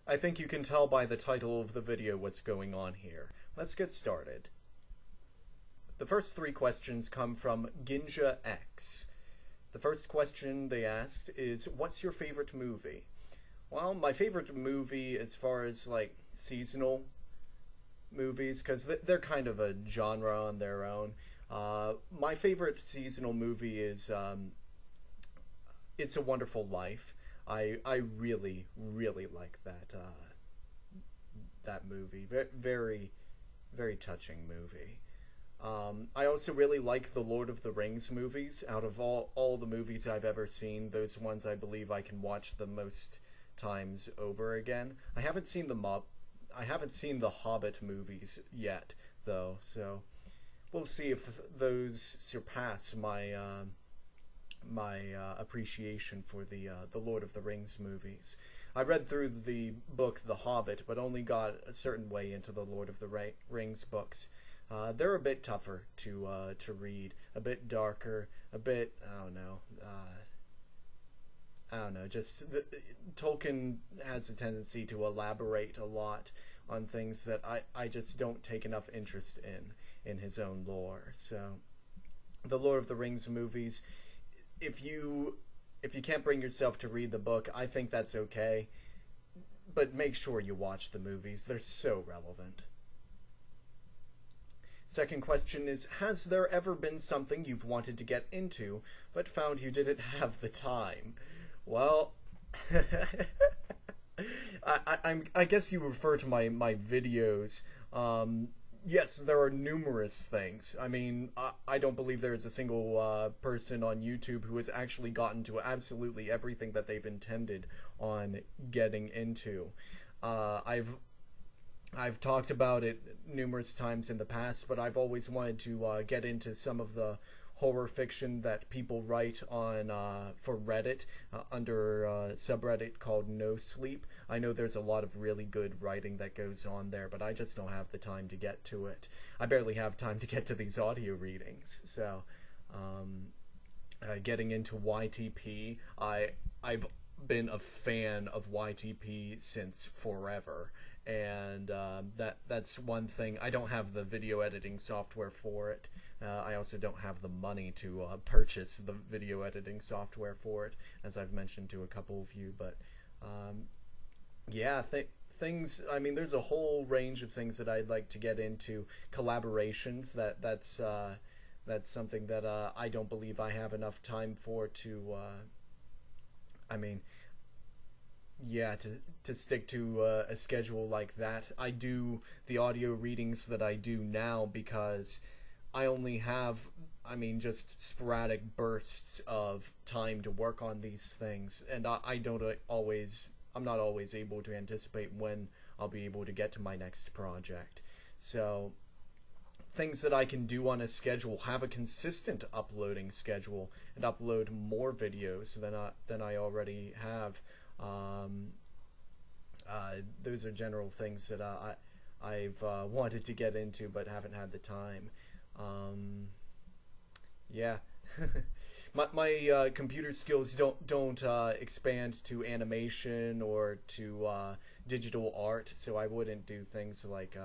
I think you can tell by the title of the video what's going on here. Let's get started. The first three questions come from Ginja X. The first question they asked is, what's your favorite movie? Well, my favorite movie as far as like seasonal movies, because they're kind of a genre on their own. My favorite seasonal movie is It's a Wonderful Life. I really like that movie. Very very touching movie. I also really like the Lord of the Rings movies. Out of all the movies I've ever seen, those ones I believe I can watch the most times over again. I haven't seen the Hobbit movies yet, though, so we'll see if those surpass my appreciation for the Lord of the Rings movies. I read through the book The Hobbit, but only got a certain way into the Lord of the Rings books. They're a bit tougher to read, a bit darker, a bit, I don't know, just Tolkien has a tendency to elaborate a lot on things that I just don't take enough interest in his own lore. So the Lord of the Rings movies, if you can't bring yourself to read the book, I think that's okay, but make sure you watch the movies. They're so relevant. Second question is, has there ever been something you've wanted to get into but found you didn't have the time? Well, I guess you refer to my videos. Yes, there are numerous things. I mean, I don't believe there is a single person on YouTube who has actually gotten to absolutely everything that they've intended on getting into. I've talked about it numerous times in the past, but I've always wanted to get into some of the horror fiction that people write on for Reddit under a subreddit called No Sleep. I know there's a lot of really good writing that goes on there, but I just don't have the time to get to it. I barely have time to get to these audio readings. So getting into YTP, I've been a fan of YTP since forever. And that's one thing. I don't have the video editing software for it. I also don't have the money to purchase the video editing software for it, as I've mentioned to a couple of you. But yeah, things. I mean, there's a whole range of things that I'd like to get into. Collaborations. That's something that I don't believe I have enough time for to. I mean, yeah, to stick to a schedule like that. I do the audio readings that I do now because I only have, I mean, just sporadic bursts of time to work on these things, and I'm not always able to anticipate when I'll be able to get to my next project. So things that I can do on a schedule, have a consistent uploading schedule, and upload more videos than I already have. Those are general things that I've wanted to get into but haven't had the time. Yeah. my computer skills don't expand to animation or to digital art, so I wouldn't do things like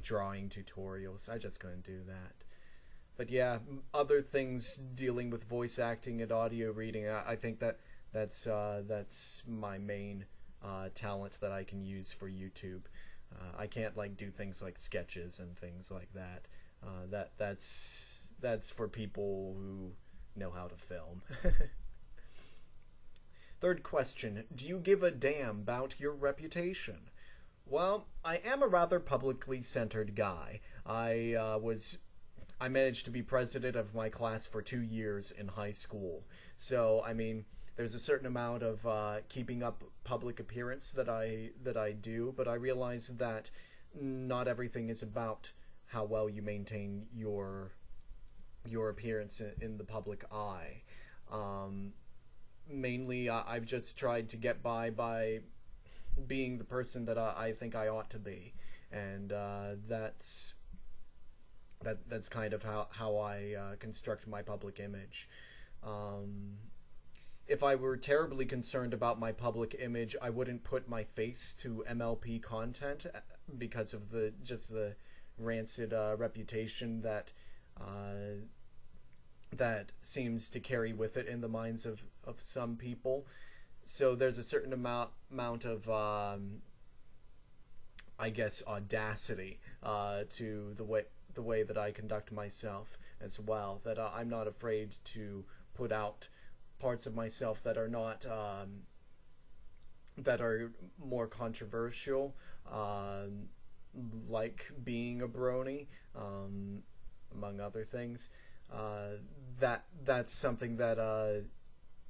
drawing tutorials. I just couldn't do that. But yeah, other things dealing with voice acting and audio reading, I think that's my main talent that I can use for YouTube. I can't do things like sketches and things like that. That's for people who know how to film. Third question, do you give a damn about your reputation? Well, I am a rather publicly centered guy. I managed to be president of my class for 2 years in high school. So, I mean, there's a certain amount of keeping up public appearance that I do, but I realize that not everything is about how well you maintain your appearance in the public eye. Mainly, I've just tried to get by being the person that I think I ought to be, and that's kind of how I construct my public image. if I were terribly concerned about my public image, I wouldn't put my face to MLP content because of the rancid reputation uh, that seems to carry with it in the minds of some people. So there's a certain amount of I guess audacity to the way that I conduct myself as well. That I'm not afraid to put out parts of myself that are not that are more controversial, like being a brony, among other things. That's something that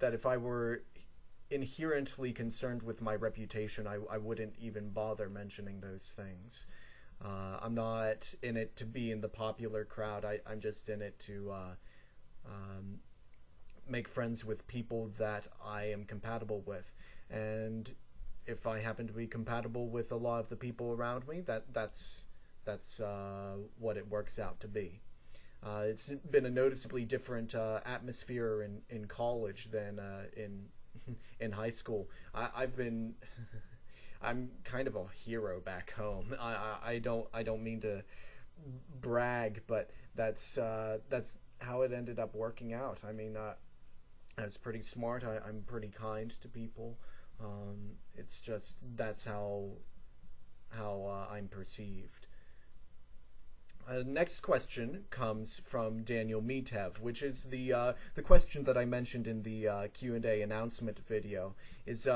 if I were inherently concerned with my reputation, I wouldn't even bother mentioning those things. I'm not in it to be in the popular crowd. I'm just in it to make friends with people that I am compatible with. And if I happen to be compatible with a lot of the people around me, that's what it works out to be. It's been a noticeably different atmosphere in college than in high school. I've been I'm kind of a hero back home. I don't mean to brag, but that's how it ended up working out. I mean, I was pretty smart. I'm pretty kind to people. It's just that's how I'm perceived. Next question comes from Daniel Mitev, which is the question that I mentioned in the Q&A announcement video. Is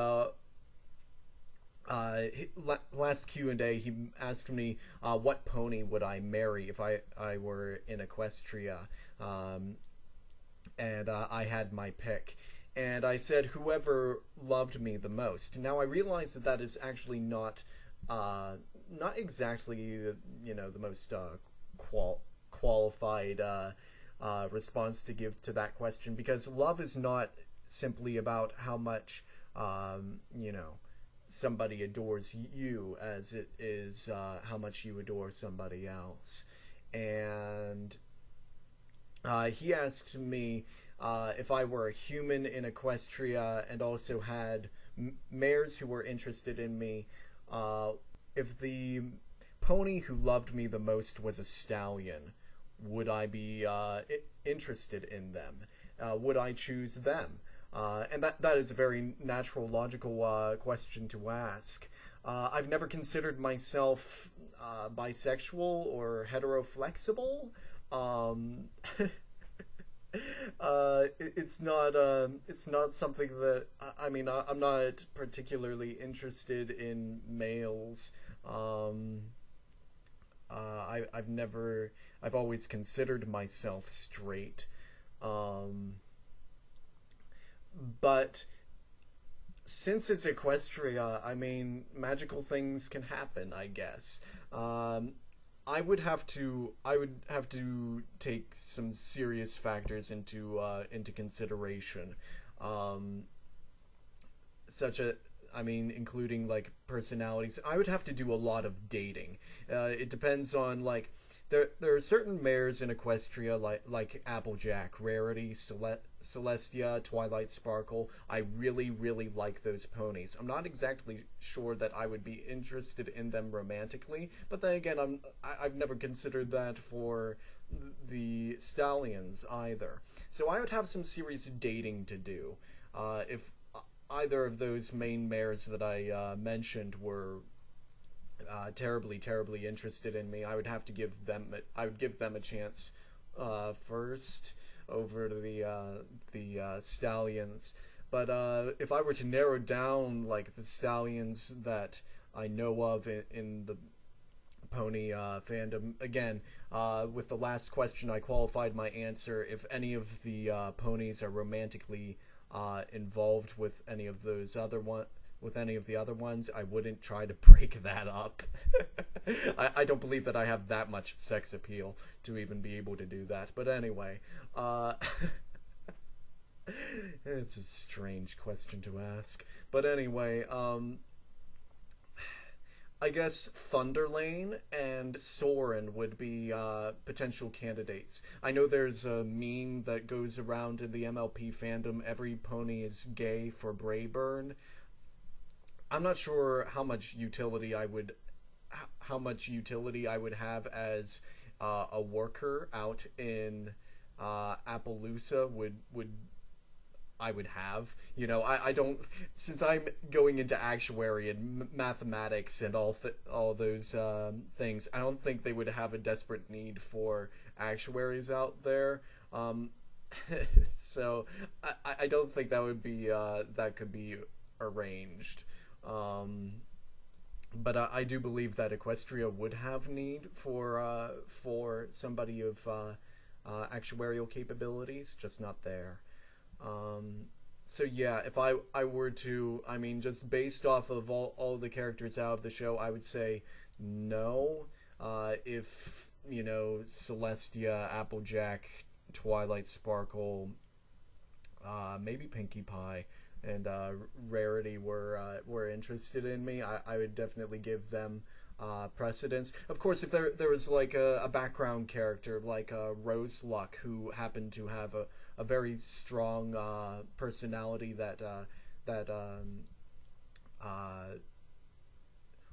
last Q&A he asked me what pony would I marry if I were in Equestria, and I had my pick. And I said whoever loved me the most. Now I realize that is actually not exactly the most qualified response to give to that question, because love is not simply about how much somebody adores you, as it is how much you adore somebody else. And he asked me if I were a human in Equestria and also had mares who were interested in me, if the pony who loved me the most was a stallion, would I be interested in them? Would I choose them? And that is a very natural, logical question to ask. I've never considered myself bisexual or heteroflexible. It's not something that I mean. I'm not particularly interested in males. I've always considered myself straight. But since it's Equestria, I mean, magical things can happen, I guess. I would have to take some serious factors into consideration, including like personalities. I would have to do a lot of dating. It depends on like there are certain mares in Equestria like Applejack, Rarity, Celestia, Twilight Sparkle. I really like those ponies. I'm not exactly sure that I would be interested in them romantically, but then again, I've never considered that for the stallions either. So I would have some serious dating to do if either of those main mares that I mentioned were terribly interested in me. I would give them a chance first over the stallions. But if I were to narrow down like the stallions that I know of in the pony fandom, again, with the last question I qualified my answer. If any of the ponies are romantically involved with any of those with any of the other ones, I wouldn't try to break that up. I don't believe that I have that much sex appeal to even be able to do that. But anyway, it's a strange question to ask. But anyway, I guess Thunderlane and Soren would be potential candidates. I know there's a meme that goes around in the MLP fandom. Every pony is gay for Brayburn. I'm not sure how much utility I would have as a worker out in Appaloosa would I would have. I don't, since I'm going into actuary and mathematics and all those things. I don't think they would have a desperate need for actuaries out there. Um, so I don't think that could be arranged. Um, but I do believe that Equestria would have need for somebody of actuarial capabilities, just not there. Um, so yeah, if I were to, I mean, just based off of all the characters out of the show, I would say no. If Celestia, Applejack, Twilight Sparkle, maybe Pinkie Pie, and Rarity were interested in me, I would definitely give them precedence. Of course, if there was like a background character like Rose Luck, who happened to have a very strong personality that uh,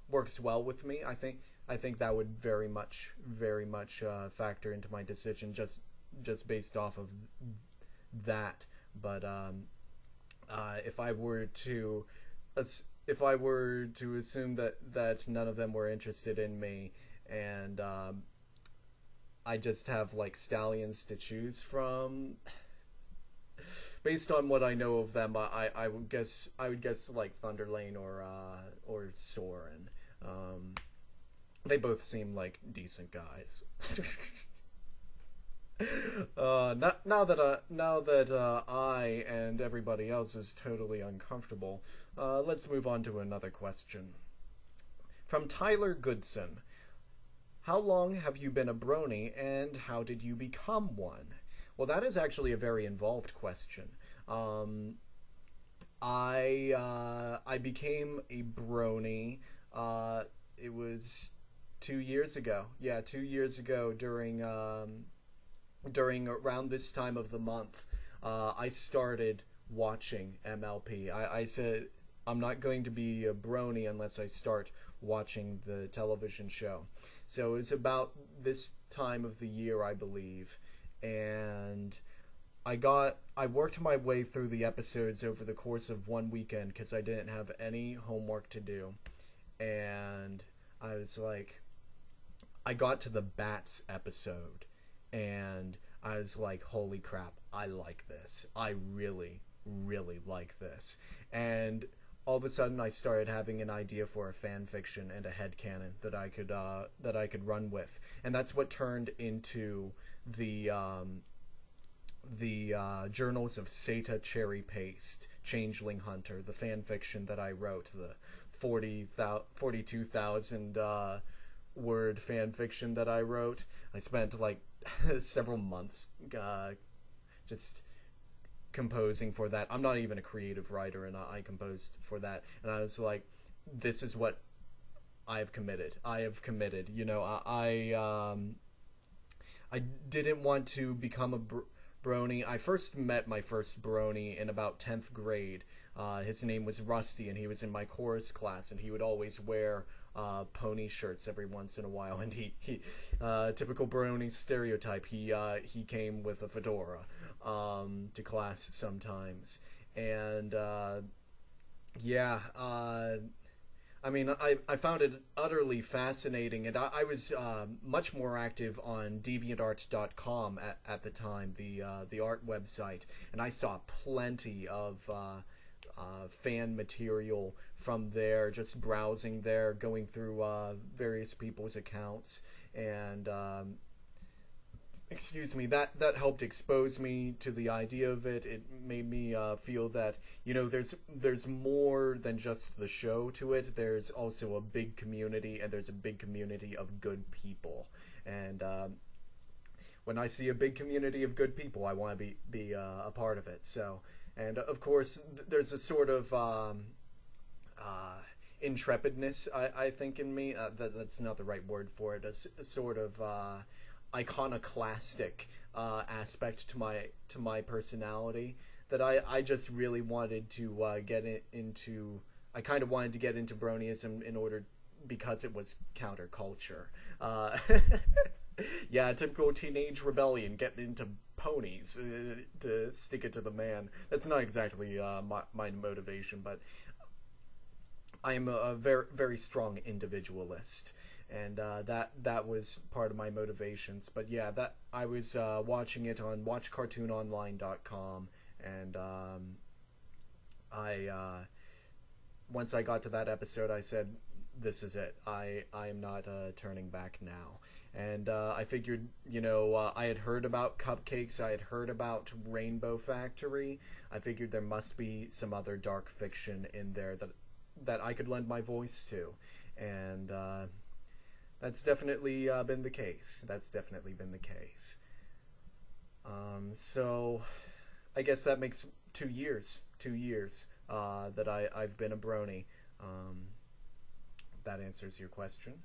works well with me, I think that would very much factor into my decision, just based off of that. But if I were to assume that none of them were interested in me, and I just have like stallions to choose from, based on what I know of them, I would guess like Thunderlane or Soren. They both seem like decent guys. Now that I and everybody else is totally uncomfortable, let's move on to another question. From Tyler Goodson. How long have you been a brony, and how did you become one? Well, that is actually a very involved question. Um, I became a brony. It was 2 years ago. Yeah, 2 years ago during around this time of the month, I started watching MLP. I said I'm not going to be a brony unless I start watching the television show. So it's about this time of the year, I believe, and I worked my way through the episodes over the course of one weekend because I didn't have any homework to do, and I was like, I got to the Bats episode, and I was like, holy crap, I like this. I really, really like this. And all of a sudden I started having an idea for a fan fiction and a headcanon that I could run with. And that's what turned into the Journals of Seta Cherry Paste, Changeling Hunter, the fan fiction that I wrote, the 42,000 word fan fiction that I wrote. I spent like several months just composing for that. I'm not even a creative writer, and I composed for that. And I was like, this is what I have committed. I have committed. I didn't want to become a brony. I first met my first brony in about 10th grade. His name was Rusty, and he was in my chorus class, and he would always wear pony shirts every once in a while, and he typical brony stereotype. He came with a fedora to class sometimes, and yeah. I mean, I found it utterly fascinating, and I was much more active on DeviantArt.com at the time, the art website, and I saw plenty of fan material from there, just browsing there, going through various people's accounts, and excuse me, that helped expose me to the idea of it. It made me feel that there's more than just the show to it. There's also a big community, and there's a big community of good people, and when I see a big community of good people, I want to be a part of it. So, and of course, there's a sort of intrepidness, I think, in me. That's not the right word for it. A sort of iconoclastic aspect to my personality that I just really wanted to into. I kind of wanted to get into Bronyism in order because it was counterculture. Uh, yeah, typical teenage rebellion, getting into ponies to stick it to the man. That's not exactly my motivation, but I am a very very strong individualist, and that was part of my motivations. But yeah, that I was watching it on watchcartoononline.com, and I once I got to that episode, I said, "This is it. I am not turning back now." And I figured, I had heard about cupcakes. I had heard about Rainbow Factory. I figured there must be some other dark fiction in there that I could lend my voice to, and that's definitely been the case. That's definitely been the case. So I guess that makes 2 years. 2 years that I've been a brony. That answers your question.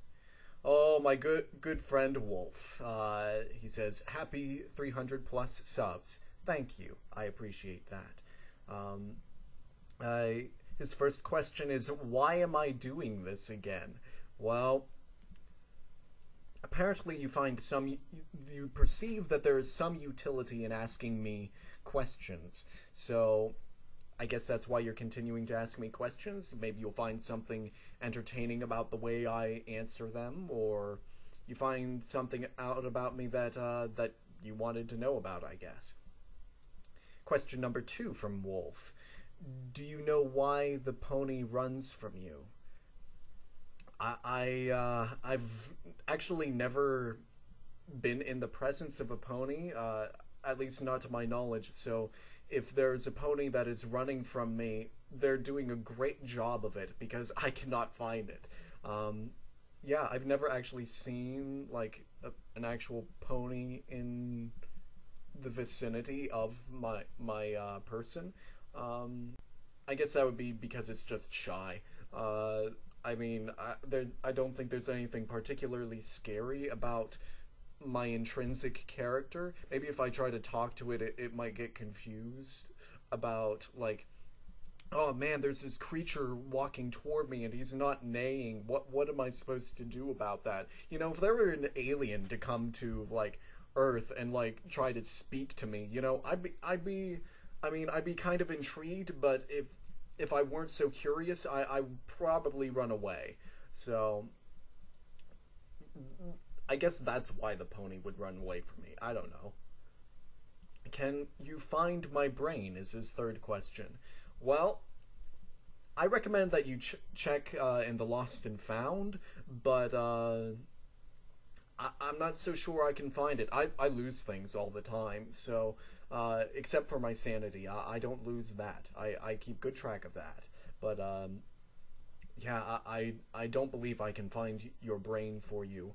Oh, my good friend Wolf. He says, happy 300 plus subs. Thank you. I appreciate that. His first question is, why am I doing this again? Well, apparently you perceive that there is some utility in asking me questions. So I guess that's why you're continuing to ask me questions. Maybe you'll find something entertaining about the way I answer them, or you find something out about me that you wanted to know about, I guess. Question number 2 from Wolf. Do you know why the pony runs from you? I've actually never been in the presence of a pony, at least not to my knowledge, so if there's a pony that is running from me, they're doing a great job of it because I cannot find it. Yeah, I've never actually seen like an actual pony in the vicinity of my person. I guess that would be because it's just shy. I mean, I don't think there's anything particularly scary about my intrinsic character. Maybe if I try to talk to it, it might get confused about, like, oh man, there's this creature walking toward me and he's not neighing. What am I supposed to do about that? If there were an alien to come to, like, Earth and, like, try to speak to me, I'd be kind of intrigued, but if I weren't so curious, I would probably run away. So I guess that's why the pony would run away from me. I don't know. Can you find my brain, is his third question. Well, I recommend that you check in the Lost and Found, but I'm not so sure I can find it. I lose things all the time, so except for my sanity, I don't lose that. I keep good track of that. But yeah, I don't believe I can find your brain for you.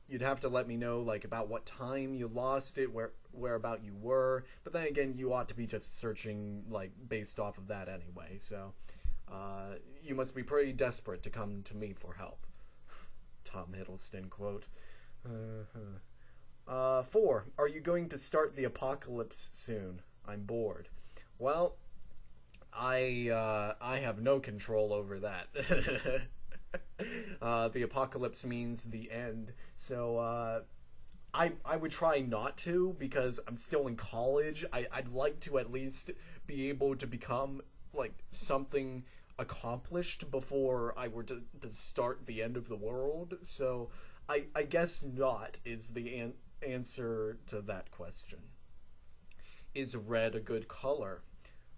You'd have to let me know, like, about what time you lost it, whereabout you were. But then again, you ought to be just searching, like, based off of that anyway. So you must be pretty desperate to come to me for help. Tom Hiddleston quote. 4. Are you going to start the apocalypse soon? I'm bored. Well, I have no control over that. The apocalypse means the end, so I would try not to because I'm still in college. I'd like to at least be able to become like something accomplished before I were to start the end of the world. So I guess not is the answer to that question. Is red a good color?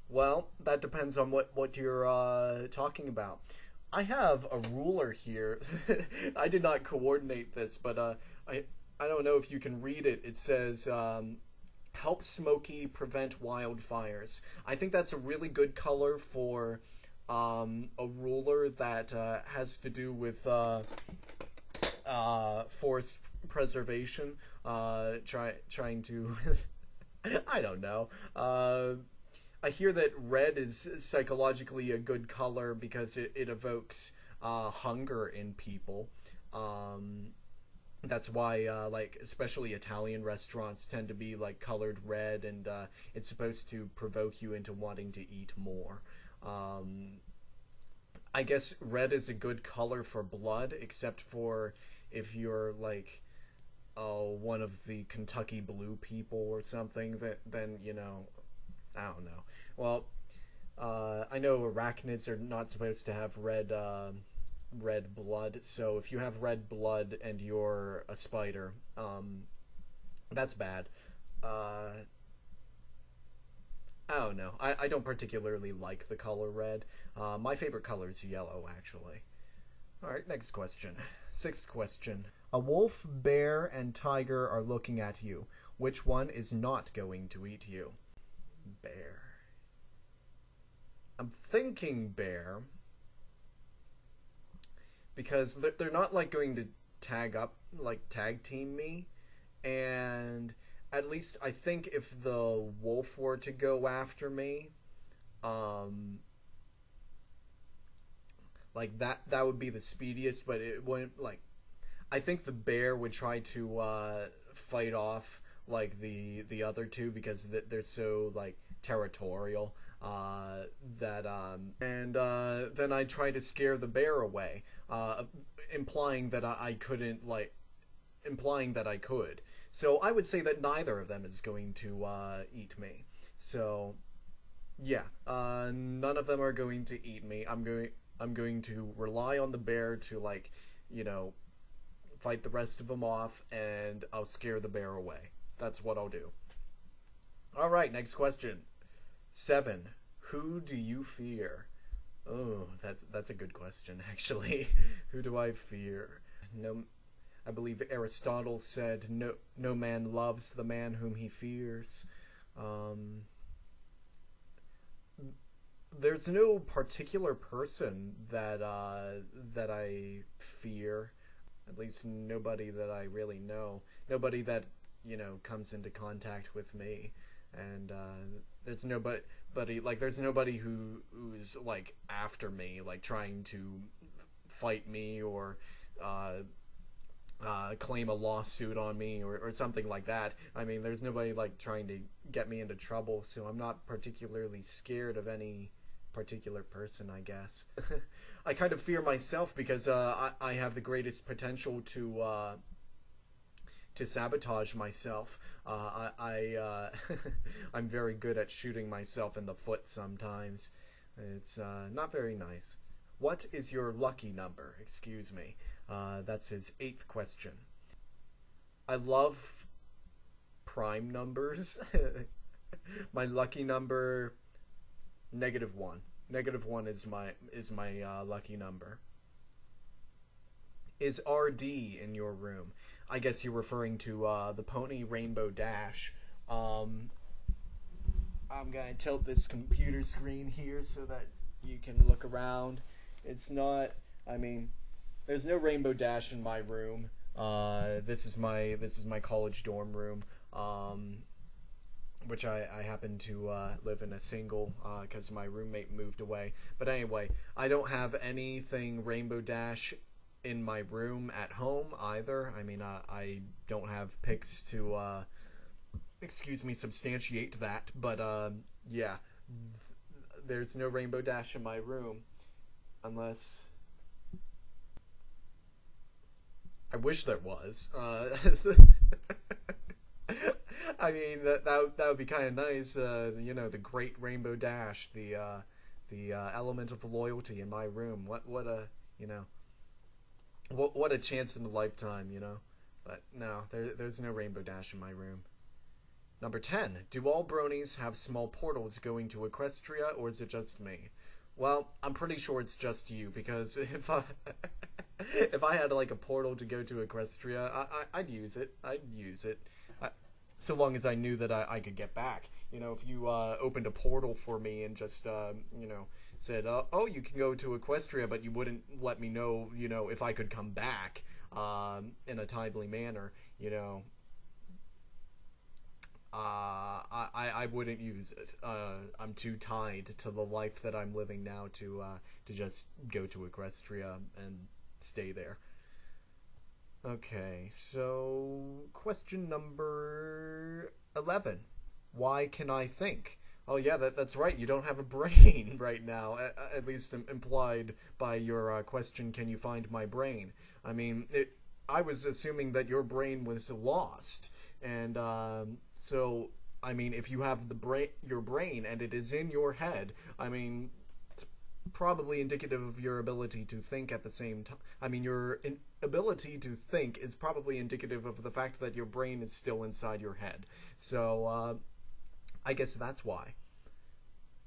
Well, that depends on what you're talking about. I have a ruler here. I did not coordinate this, but I don't know if you can read it. It says, help Smokey prevent wildfires. I think that's a really good color for a ruler that has to do with forest preservation. Trying to... I don't know. I hear that red is psychologically a good color because it evokes hunger in people. That's why, like, especially Italian restaurants tend to be like colored red, and it's supposed to provoke you into wanting to eat more. I guess red is a good color for blood, except for if you're like, oh, one of the Kentucky Blue people or something. That then I don't know. Well, I know arachnids are not supposed to have red blood. So if you have red blood and you're a spider, that's bad. I don't know. I don't particularly like the color red. My favorite color is yellow, actually. Alright, next question. Sixth question. A wolf, bear, and tiger are looking at you. Which one is not going to eat you? Bear. I'm thinking bear. Because they're not, like, going to tag team me. And at least I think if the wolf were to go after me, like that would be the speediest, but it wouldn't, like, I think the bear would try to fight off like the other two because they're so like territorial, that and then I try to scare the bear away, implying that I couldn't, like, implying that I could. So I would say that neither of them is going to eat me. So yeah, none of them are going to eat me. I'm going to rely on the bear to, like, fight the rest of them off, and I'll scare the bear away. That's what I'll do. All right, next question. 7. Who do you fear? Oh, that's a good question, actually. Who do I fear? No, I believe Aristotle said, no man loves the man whom he fears. There's no particular person that I fear. At least nobody that I really know. Nobody that, comes into contact with me. And there's nobody, like, there's nobody who's, like, after me, like, trying to fight me or claim a lawsuit on me or something like that. I mean, there's nobody, like, trying to get me into trouble, so I'm not particularly scared of any particular person, I guess. I kind of fear myself because I have the greatest potential to sabotage myself. I'm very good at shooting myself in the foot sometimes. It's not very nice. What is your lucky number? Excuse me. That's his 8th question. I love prime numbers. My lucky number, -1. -1 is my lucky number. Is RD in your room? I guess you're referring to the Pony Rainbow Dash. I'm gonna tilt this computer screen here so that you can look around. It's not, I mean, there's no Rainbow Dash in my room. This is my college dorm room, which I happen to live in a single because my roommate moved away. But anyway, I don't have anything Rainbow Dash in my room at home either. I mean, I don't have pics to substantiate that. But yeah, there's no Rainbow Dash in my room, unless I wish there was. I mean, that would be kind of nice. The Great Rainbow Dash, the element of loyalty in my room. What a chance in a lifetime, But no, there's no Rainbow Dash in my room. Number 10. Do all bronies have small portals going to Equestria, or is it just me? Well, I'm pretty sure it's just you, because if I had, like, a portal to go to Equestria, I'd use it. So long as I knew that I could get back. If you opened a portal for me and just, said, oh, you can go to Equestria, but you wouldn't let me know, if I could come back in a timely manner, I wouldn't use it. I'm too tied to the life that I'm living now to just go to Equestria and stay there. Okay, so question number 11. Why can I think? Oh yeah, that's right. You don't have a brain right now. At least implied by your question. Can you find my brain? I mean, I was assuming that your brain was lost, and so I mean, if you have your brain, and it is in your head, I mean, it's probably indicative of your ability to think at the same time. I mean, your ability to think is probably indicative of the fact that your brain is still inside your head. So I guess that's why.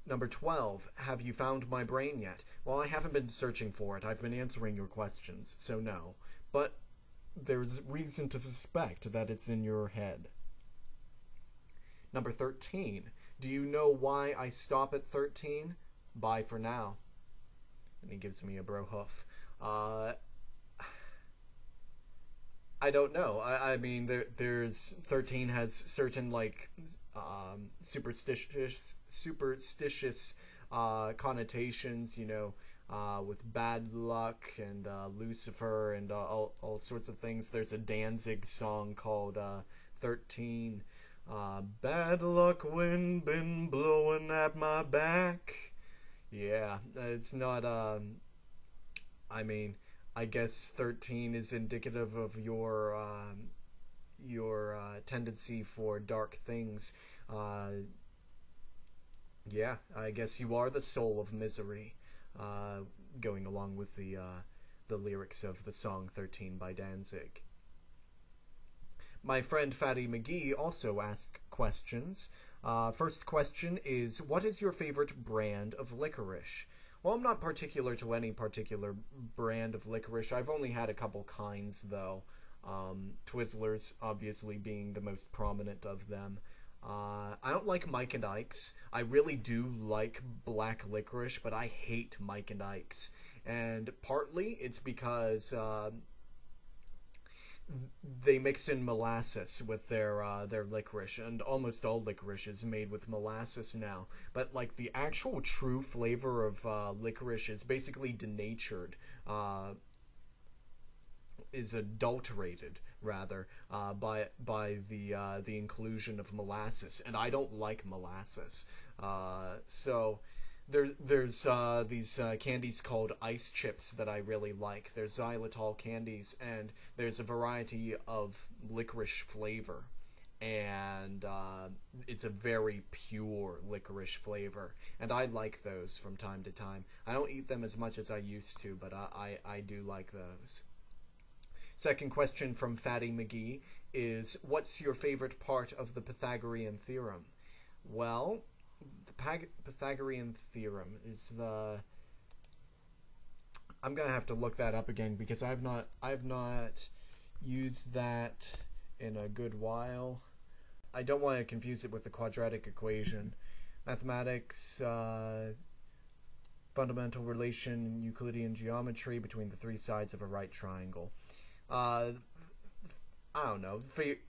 Number 12, have you found my brain yet? Well, I haven't been searching for it. I've been answering your questions, so no. But there's reason to suspect that it's in your head. Number 13, do you know why I stop at 13? Bye for now. And he gives me a bro hoof. I don't know. I mean, there's 13 has certain like superstitious connotations, you know, with bad luck and Lucifer and all sorts of things. There's a Danzig song called 13. Bad luck wind been blowing at my back. Yeah, it's not. I mean, I guess 13 is indicative of your tendency for dark things. Yeah, I guess you are the soul of misery. Going along with the lyrics of the song 13 by Danzig. My friend Fatty McGee also asked questions. First question is, what is your favorite brand of licorice? Well, I'm not particular to any particular brand of licorice. I've only had a couple kinds, though. Twizzlers, obviously, being the most prominent of them. I don't like Mike and Ike's. I really do like black licorice, but I hate Mike and Ike's. And partly it's because they mix in molasses with their licorice, and almost all licorice is made with molasses now. But like the actual true flavor of licorice is basically denatured, is adulterated rather by the inclusion of molasses, and I don't like molasses. So there's these candies called ice chips that I really like. There's xylitol candies, and there's a variety of licorice flavor, and it's a very pure licorice flavor, and I like those from time to time. I don't eat them as much as I used to, but I do like those. Second question from Fatty McGee is, what's your favorite part of the Pythagorean theorem? Well, the Pythagorean theorem is the... I'm gonna have to look that up again because I've not used that in a good while. I don't want to confuse it with the quadratic equation. Mathematics, fundamental relation in Euclidean geometry between the three sides of a right triangle. I don't know.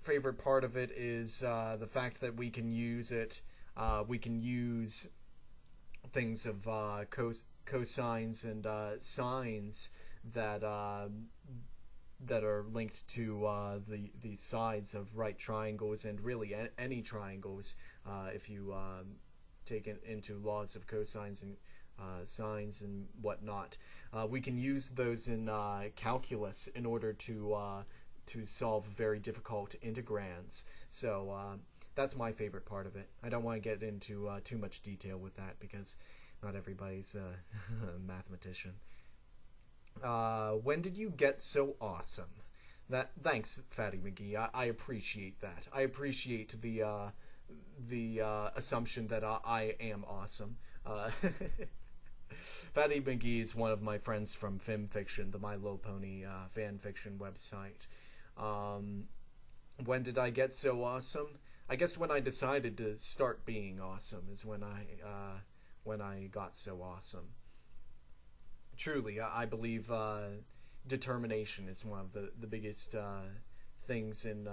Favorite part of it is the fact that we can use it. We can use things of cosines and sines that that are linked to the sides of right triangles, and really any triangles if you take it into laws of cosines and sines and whatnot. We can use those in calculus in order to solve very difficult integrands. So that's my favorite part of it. I don't want to get into too much detail with that because not everybody's a mathematician. When did you get so awesome? Thanks, Fatty McGee. I appreciate that. I appreciate the assumption that I am awesome. Fatty McGee is one of my friends from FimFiction, the My Little Pony fan fiction website. When did I get so awesome? I guess when I decided to start being awesome is when I got so awesome. Truly, I believe determination is one of the biggest things in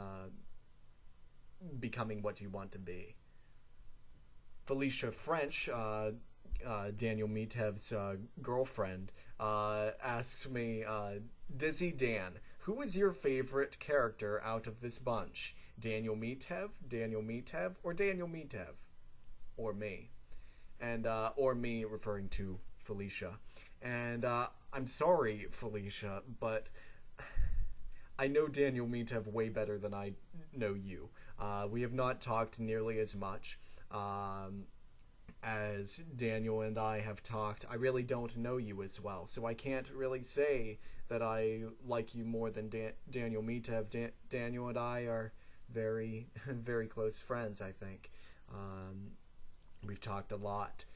becoming what you want to be. Felicia French, Daniel Mitev's girlfriend, asks me, Dizzy Dan, who is your favorite character out of this bunch? Daniel Mitev, or Daniel Mitev? Or me. And, or me referring to Felicia. And, I'm sorry, Felicia, but I know Daniel Mitev way better than I know you. We have not talked nearly as much as Daniel and I have talked. I really don't know you as well, so I can't really say that I like you more than Daniel Mitev. Daniel and I are very, very close friends, I think. We've talked a lot.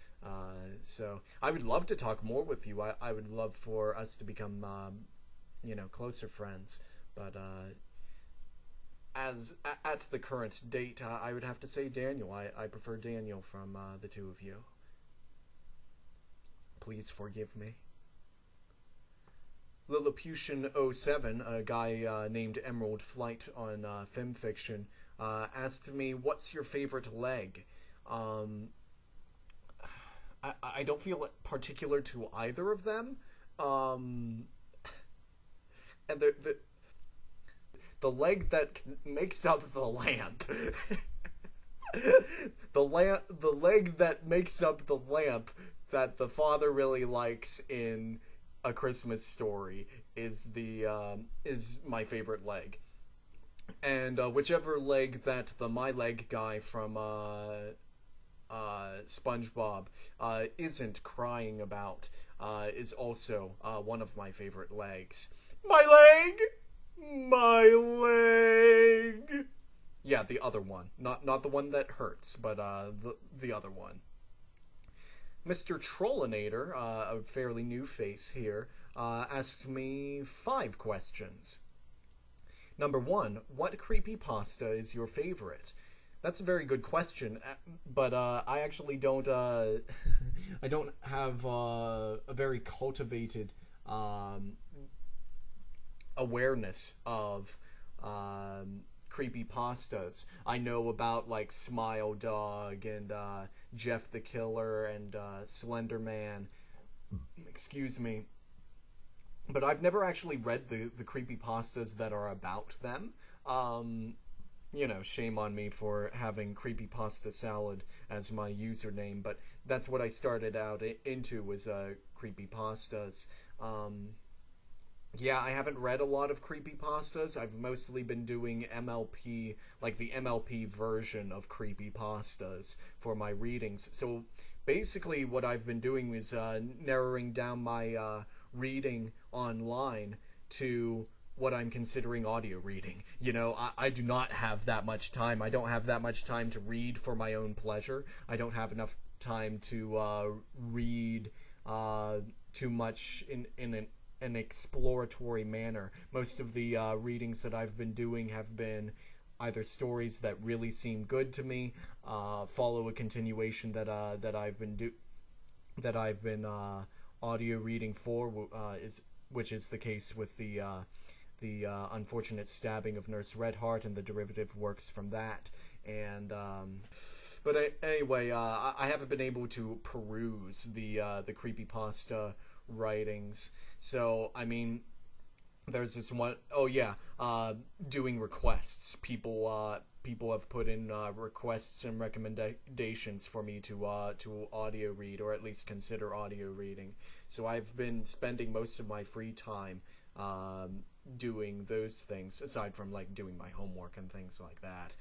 So I would love to talk more with you. I would love for us to become, closer friends. But as at the current date, I would have to say Daniel. I prefer Daniel from the two of you. Please forgive me. Lilliputian07, a guy named Emerald Flight on FemFiction, asked me, what's your favorite leg? I don't feel it particular to either of them. And the leg that makes up the lamp. the leg that makes up the lamp that the father really likes in A Christmas Story is my favorite leg. And whichever leg that the My Leg guy from SpongeBob isn't crying about is also one of my favorite legs. My leg! My leg! Yeah, the other one. Not the one that hurts, but the other one. Mr. Troll Inator, a fairly new face here, asks me 5 questions. Number 1, what creepypasta is your favorite? That's a very good question, but I actually don't. I don't have a very cultivated awareness of creepypastas. I know about like Smile Dog and Jeff the Killer and Slender Man. Excuse me. But I've never actually read the creepypastas that are about them. Shame on me for having Creepypasta Salad as my username, but that's what I started out into was creepypastas. Yeah, I haven't read a lot of creepypastas. I've mostly been doing MLP, like the MLP version of creepypastas for my readings. So basically what I've been doing is narrowing down my reading online to what I'm considering audio reading. I do not have that much time. I don't have that much time to read for my own pleasure. I don't have enough time to read too much in an exploratory manner. Most of the readings that I've been doing have been either stories that really seem good to me, follow a continuation that I've been audio reading for, which is the case with the unfortunate stabbing of Nurse Redheart and the derivative works from that. And but anyway, I haven't been able to peruse the creepypasta writings. So I mean, there's this one. Oh yeah, doing requests. People have put in requests and recommendations for me to audio read, or at least consider audio reading. So I've been spending most of my free time doing those things, aside from like doing my homework and things like that.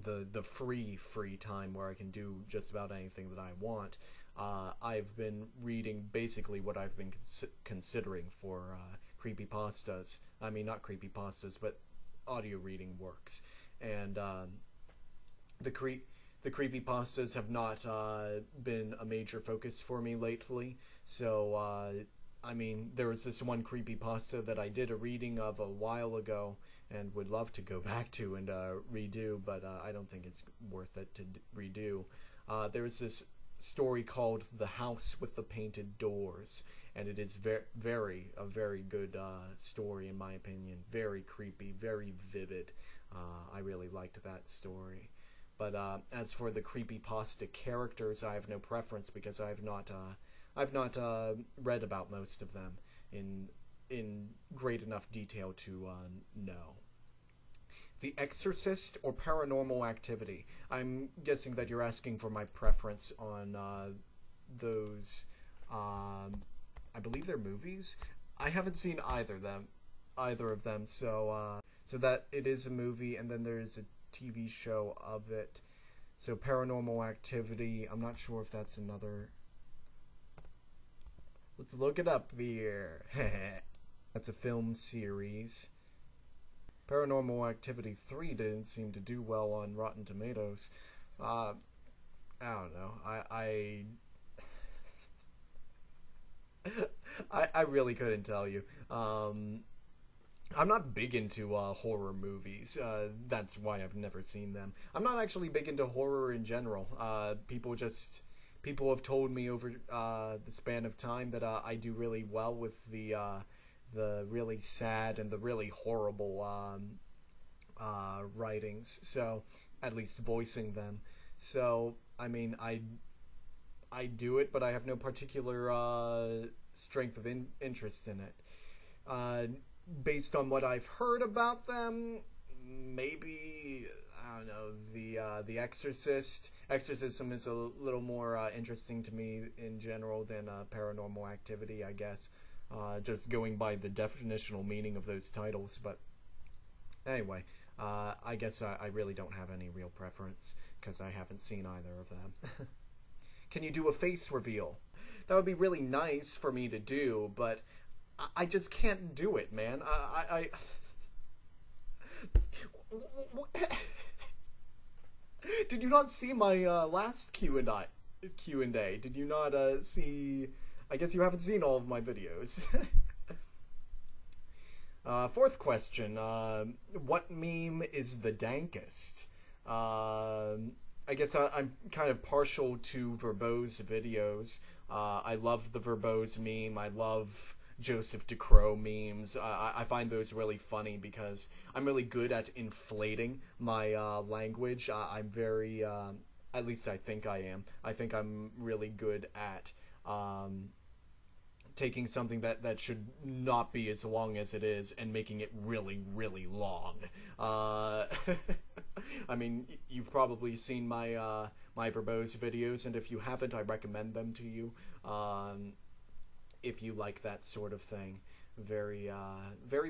The free time where I can do just about anything that I want. I've been reading basically what I've been considering for creepypastas. I mean, not creepypastas, but audio reading works. And the creepypastas have not been a major focus for me lately. So, I mean, there was this one creepypasta that I did a reading of a while ago and would love to go back to and redo, but I don't think it's worth it to redo. There was this story called The House with the Painted Doors, and it is a very good story in my opinion. Very creepy, very vivid. I really liked that story. But as for the creepypasta characters, I have no preference because I've not read about most of them in great enough detail to know. The Exorcist or Paranormal Activity? I'm guessing that you're asking for my preference on those. I believe they're movies. I haven't seen either of them. So that it is a movie, and then there's a TV show of it. So Paranormal Activity. I'm not sure if that's another. Let's look it up here. That's a film series. Paranormal Activity 3 didn't seem to do well on Rotten Tomatoes. I don't know. I really couldn't tell you. I'm not big into horror movies. That's why I've never seen them. I'm not actually big into horror in general. People have told me over the span of time that I do really well with the really sad and the really horrible writings. So at least voicing them. So I mean, I do it, but I have no particular strength of interest in it. Based on what I've heard about them, maybe I don't know, the Exorcist. Exorcism is a little more interesting to me in general than Paranormal Activity, I guess. Just going by the definitional meaning of those titles, but anyway, I guess I really don't have any real preference because I haven't seen either of them. Can you do a face reveal? That would be really nice for me to do, but I just can't do it, man. Did you not see my last Q&A? Did you not see? I guess you haven't seen all of my videos. Fourth question. What meme is the dankest? I guess I'm kind of partial to verbose videos. I love the verbose meme. I love Joseph DeCrow memes. I find those really funny because I'm really good at inflating my language. I'm very, at least I think I am. I think I'm really good at taking something that should not be as long as it is and making it really, really long. I mean, you've probably seen my my verbose videos, and if you haven't, I recommend them to you. If you like that sort of thing. Very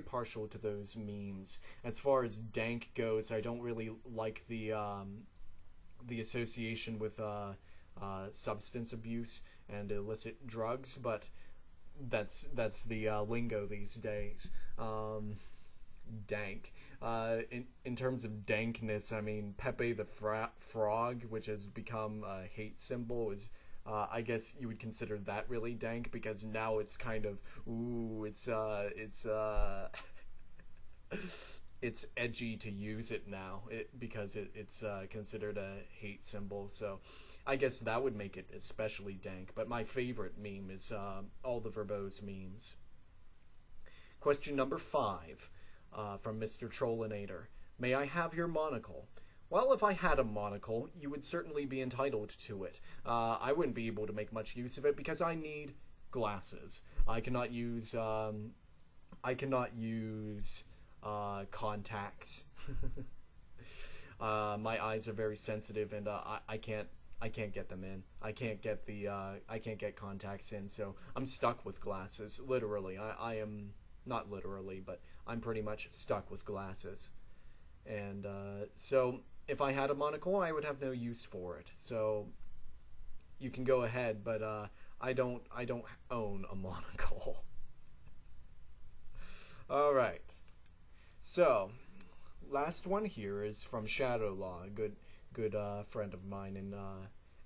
partial to those memes. As far as dank goes, I don't really like the association with substance abuse and illicit drugs, but that's the lingo these days. Dank. In terms of dankness, I mean, Pepe the Frog, which has become a hate symbol, is I guess you would consider that really dank because now it's kind of it's edgy to use it now because it's considered a hate symbol. So I guess that would make it especially dank. But my favorite meme is all the verbose memes. Question number 5 from Mr. Troll Inator. May I have your monocle? Well, if I had a monocle, you would certainly be entitled to it. I wouldn't be able to make much use of it because I need glasses. I cannot use contacts. My eyes are very sensitive, and I can't get them in. I can't get contacts in, so I'm stuck with glasses. Literally, I am not literally, but I'm pretty much stuck with glasses. And so if I had a monocle, I would have no use for it. So you can go ahead, but I don't own a monocle. All right. So last one here is from Shadowlaw, a good friend of mine in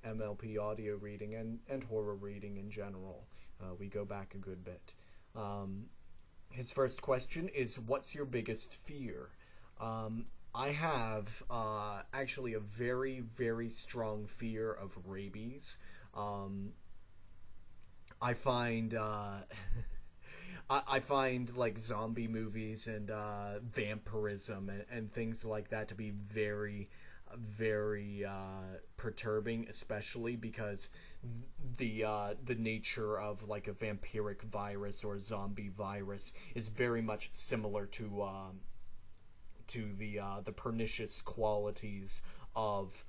MLP audio reading and horror reading in general. We go back a good bit. His first question is, what's your biggest fear? I have actually a very, very strong fear of rabies. I find I find like zombie movies and vampirism and things like that to be very, very perturbing, especially because the nature of like a vampiric virus or a zombie virus is very much similar to the pernicious qualities of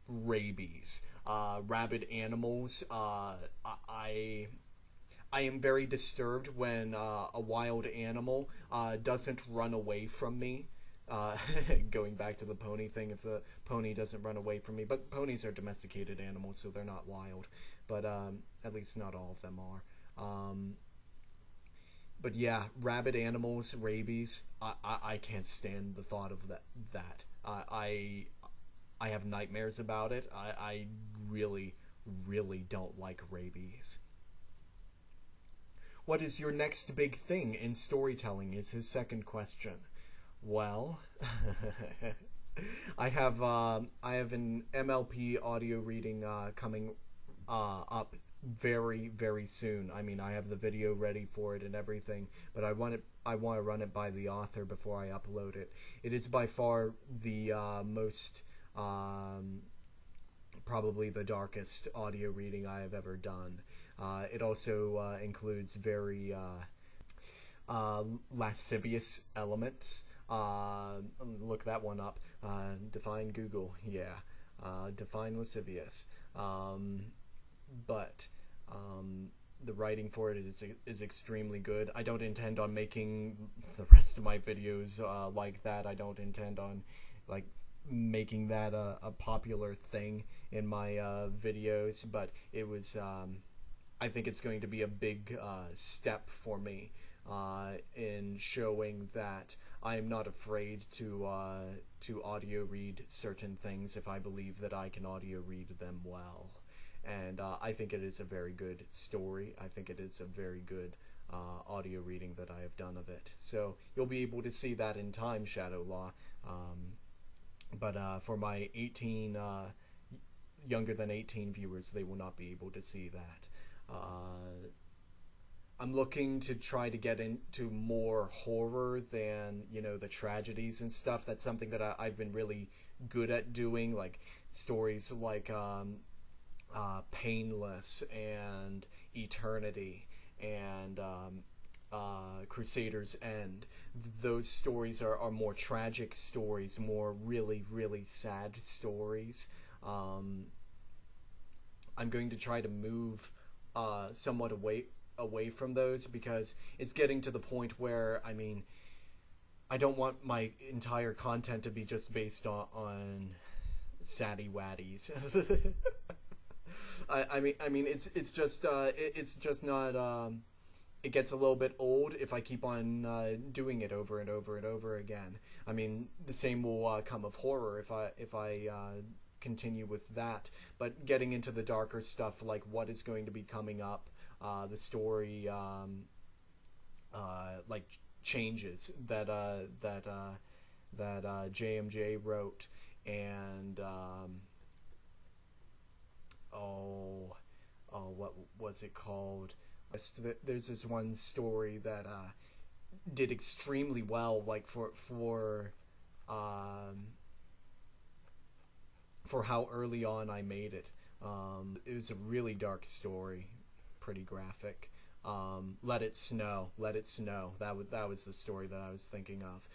rabies. Rabid animals. I am very disturbed when a wild animal doesn't run away from me. Uh, Going back to the pony thing, if the pony doesn't run away from me, but ponies are domesticated animals, so they're not wild. But at least not all of them are. But yeah, rabid animals, rabies. I can't stand the thought of that. I have nightmares about it. I really, really don't like rabies. What is your next big thing in storytelling? Is his second question. Well, I have an MLP audio reading coming up very, very soon. I mean, I have the video ready for it and everything, but I want to run it by the author before I upload it. It is by far the most probably the darkest audio reading I have ever done. It also includes very lascivious elements. Look that one up. Define Google. Yeah. Define lascivious. But the writing for it is extremely good. I don't intend on making the rest of my videos like that. I don't intend on like making that a popular thing in my videos, but it was I think it's going to be a big step for me in showing that I am not afraid to audio read certain things if I believe that I can audio read them well. And I think it is a very good story. I think it is a very good audio reading that I have done of it. So you'll be able to see that in time, Shadow Law. But for my 18, younger than 18 viewers, they will not be able to see that. I'm looking to try to get into more horror than, you know, the tragedies and stuff. That's something that I've been really good at doing, like stories like Painless and Eternity and Crusader's End. Those stories are more tragic stories, more really, really sad stories. I'm going to try to move somewhat away from those because it's getting to the point where, I mean, I don't want my entire content to be just based on saddy waddies. I mean, it's just not. It gets a little bit old if I keep on doing it over and over and over again. I mean, the same will come of horror if I continue with that. But getting into the darker stuff, like what is going to be coming up, the story, like changes that JMJ wrote, and what was it called? There's this one story that did extremely well, like for how early on I made it. It was a really dark story, pretty graphic. Let It Snow. Let It Snow. That was the story that I was thinking of.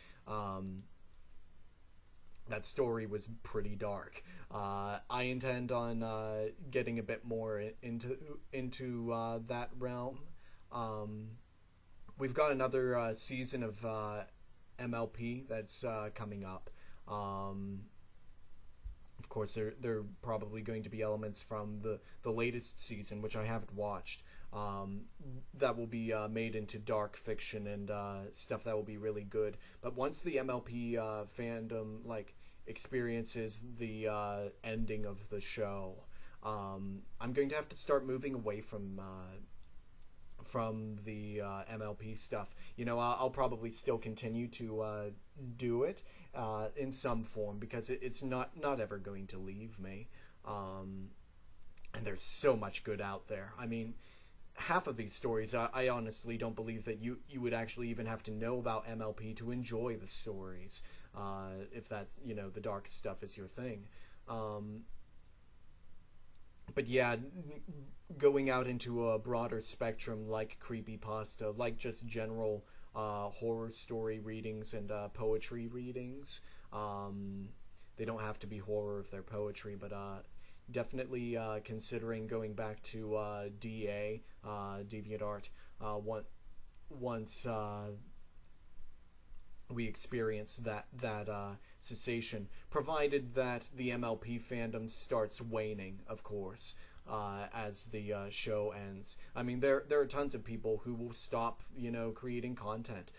That story was pretty dark. I intend on getting a bit more into that realm. We've got another season of MLP that's coming up. Of course, there are probably going to be elements from the latest season, which I haven't watched, that will be made into dark fiction and stuff that will be really good. But once the MLP fandom like experiences the ending of the show, I'm going to have to start moving away from the MLP stuff. You know, I'll probably still continue to do it in some form because it's not ever going to leave me. And there's so much good out there. I mean, half of these stories, I honestly don't believe that you would actually even have to know about MLP to enjoy the stories, if that's, the dark stuff is your thing. But yeah, going out into a broader spectrum like creepypasta, like just general horror story readings and poetry readings. They don't have to be horror if they're poetry, but definitely considering going back to DA, DeviantArt, once we experience that cessation, provided that the MLP fandom starts waning, of course, as the show ends. I mean, there are tons of people who will stop, creating content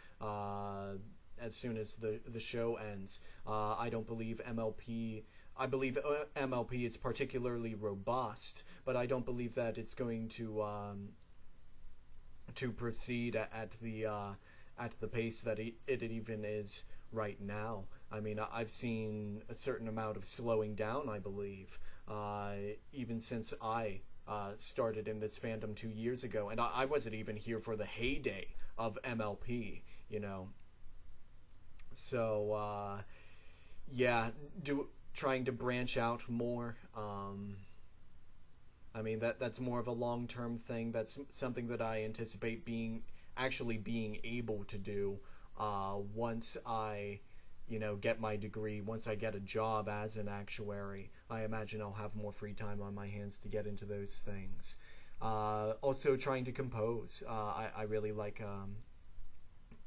as soon as the show ends. I don't believe MLP. I believe MLP is particularly robust, but I don't believe that it's going to proceed at the pace that it even is right now. I mean, I've seen a certain amount of slowing down, I believe, even since I started in this fandom 2 years ago, and I wasn't even here for the heyday of MLP, So, yeah, trying to branch out more. I mean, that's more of a long-term thing. That's something that I anticipate being able to do once I, get my degree, once I get a job as an actuary. I imagine I'll have more free time on my hands to get into those things. Also trying to compose. I really like,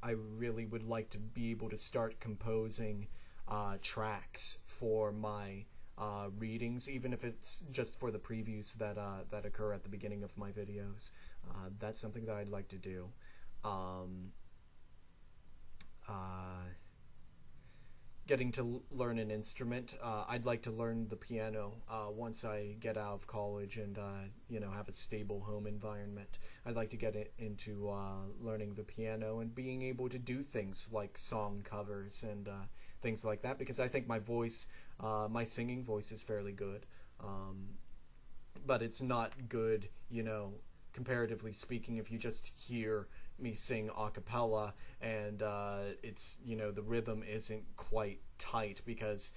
I really would like to be able to start composing tracks for my readings, even if it's just for the previews that occur at the beginning of my videos. That's something that I'd like to do. Getting to learn an instrument. I'd like to learn the piano once I get out of college and have a stable home environment. I'd like to get into learning the piano and being able to do things like song covers and things like that, because I think my voice, my singing voice, is fairly good, but it's not good, comparatively speaking, if you just hear me sing a cappella and it's, the rhythm isn't quite tight, because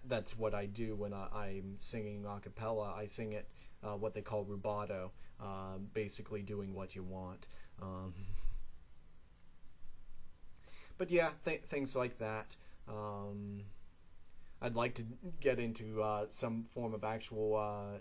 that's what I do when I'm singing a cappella. I sing it what they call rubato, basically doing what you want. But yeah, things like that. I'd like to get into some form of actual,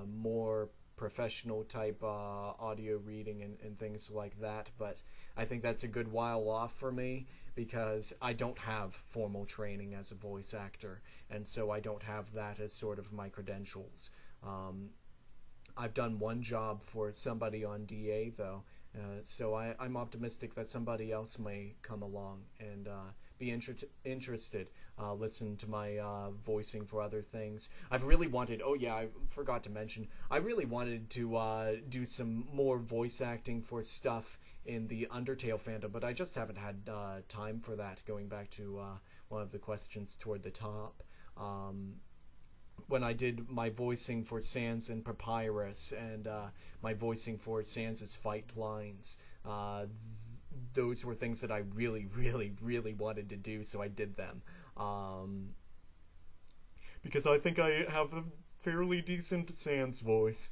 more professional type audio reading and things like that, but I think that's a good while off for me, because I don't have formal training as a voice actor, and so I don't have that as sort of my credentials. I've done one job for somebody on DA, though, so I'm optimistic that somebody else may come along and be interested, listen to my voicing for other things. I've really wanted, oh yeah, I forgot to mention, I really wanted to do some more voice acting for stuff in the Undertale fandom, but I just haven't had time for that, going back to one of the questions toward the top. When I did my voicing for Sans and Papyrus, and my voicing for Sans' fight lines, those were things that I really, really, really wanted to do, so I did them. Because I think I have a fairly decent Sans voice.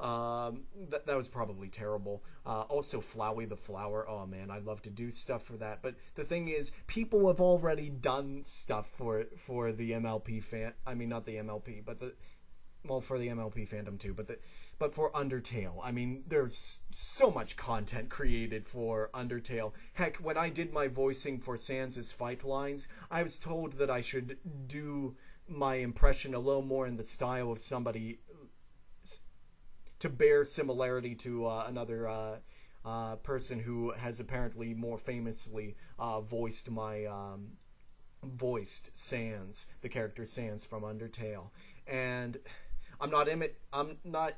That was probably terrible. Also, Flowey the Flower. Oh man, I'd love to do stuff for that. But the thing is, people have already done stuff for the MLP fan. I mean, not the MLP, but for the MLP fandom too. But for Undertale, I mean, there's so much content created for Undertale. Heck, when I did my voicing for Sans' fight lines, I was told that I should do my impression a little more in the style of somebody to bear similarity to another person who has apparently more famously voiced Sans, the character Sans from Undertale. And I'm not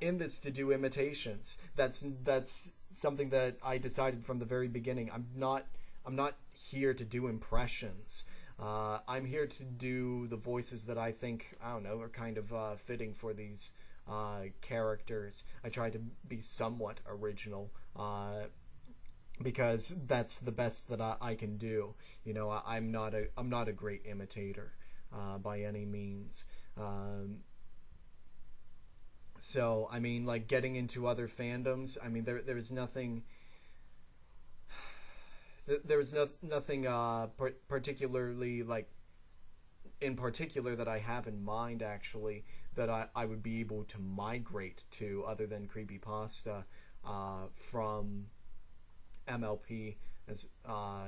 in this to do imitations. That's something that I decided from the very beginning. I'm not here to do impressions. I'm here to do the voices that I think, I don't know, are kind of fitting for these characters. I try to be somewhat original, because that's the best that I can do. You know, I'm not a great imitator by any means. So I mean, like, getting into other fandoms, I mean, there's nothing. There's nothing particularly, like, in particular that I have in mind, actually, that I would be able to migrate to, other than creepypasta, from MLP, as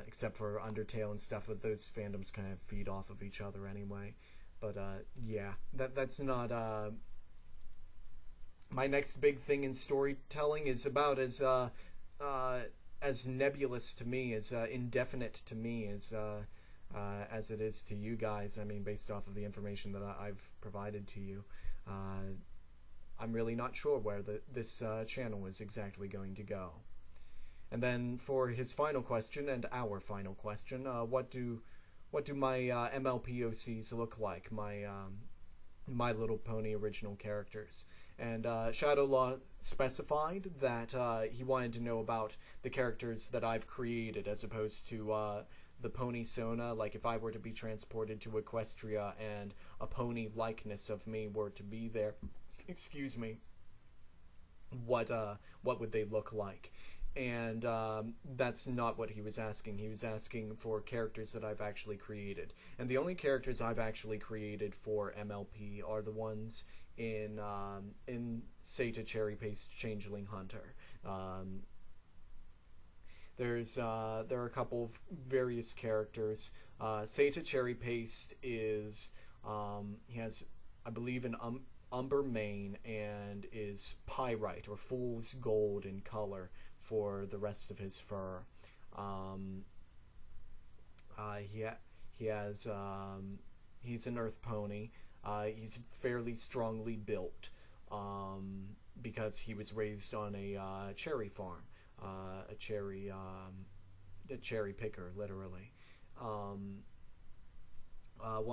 except for Undertale and stuff. But those fandoms kind of feed off of each other anyway. But yeah, that's not my next big thing in storytelling is about as nebulous to me, as indefinite to me as it is to you guys. I mean, based off of the information that I've provided to you, I'm really not sure where this channel is exactly going to go. And then for his final question, and our final question, what do my MLPOCs look like? My Little Pony original characters. And Shadowlaw specified that he wanted to know about the characters that I've created, as opposed to the Pony Sona. Like, if I were to be transported to Equestria and a pony likeness of me were to be there, excuse me, what would they look like? And that's not what he was asking. He was asking for characters that I've actually created. And the only characters I've actually created for MLP are the ones in Seta Cherry Paste Changeling Hunter. There are a couple of various characters. Seta Cherry Paste is he has, I believe, an umber mane and is pyrite or fool's gold in color for the rest of his fur. He has he's an earth pony. He's fairly strongly built because he was raised on a cherry farm, a cherry picker, literally. One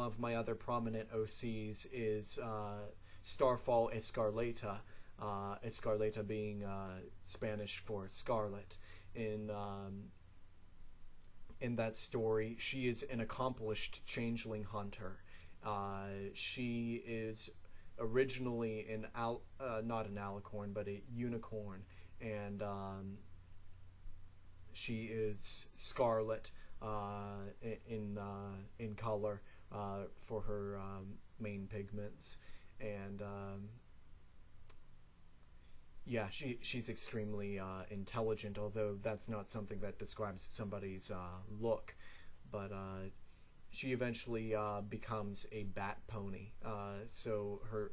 of my other prominent OCs is Starfall Escarlata. Escarlata being Spanish for scarlet. In that story, she is an accomplished changeling hunter. She is originally not an alicorn, but a unicorn, and she is scarlet in color for her main pigments, and yeah, she's extremely intelligent, although that's not something that describes somebody's look. But she eventually becomes a bat pony, so her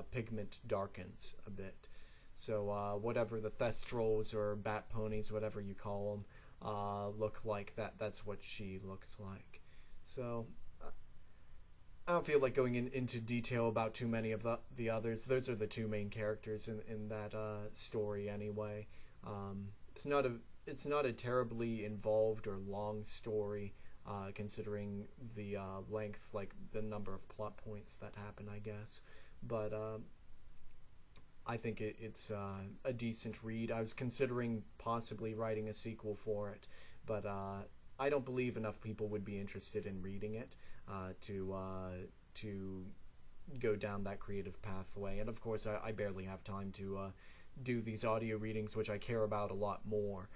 pigment darkens a bit. So whatever the Thestrals or bat ponies, whatever you call them, look like, that's what she looks like. So I don't feel like going into detail about too many of the others. Those are the two main characters in that story anyway. It's not a terribly involved or long story, considering the length, like the number of plot points that happen, I guess. But I think it's a decent read. I was considering possibly writing a sequel for it, but I don't believe enough people would be interested in reading it to go down that creative pathway. And of course, I barely have time to do these audio readings, which I care about a lot more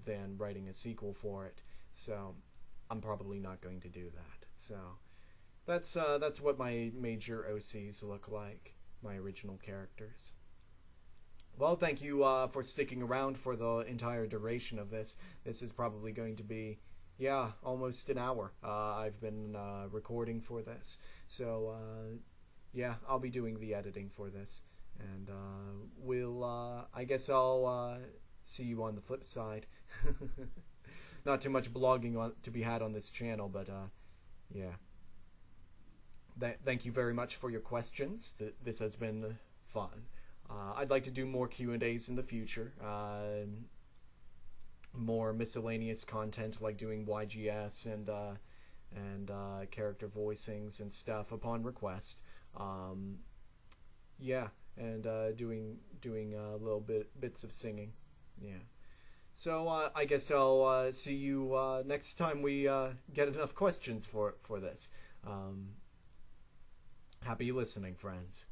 than writing a sequel for it. So I'm probably not going to do that. So that's what my major OCs look like, my original characters. Well, thank you for sticking around for the entire duration of this. This is probably going to be, yeah, almost an hour. I've been recording for this. So, yeah, I'll be doing the editing for this. And I guess I'll see you on the flip side. Not too much blogging to be had on this channel, but yeah. Thank you very much for your questions. This has been fun. I'd like to do more Q&As in the future. More miscellaneous content, like doing YGS and character voicings and stuff upon request. Yeah, and doing bits of singing. Yeah. So I guess I'll see you next time we get enough questions for this. Happy listening, friends.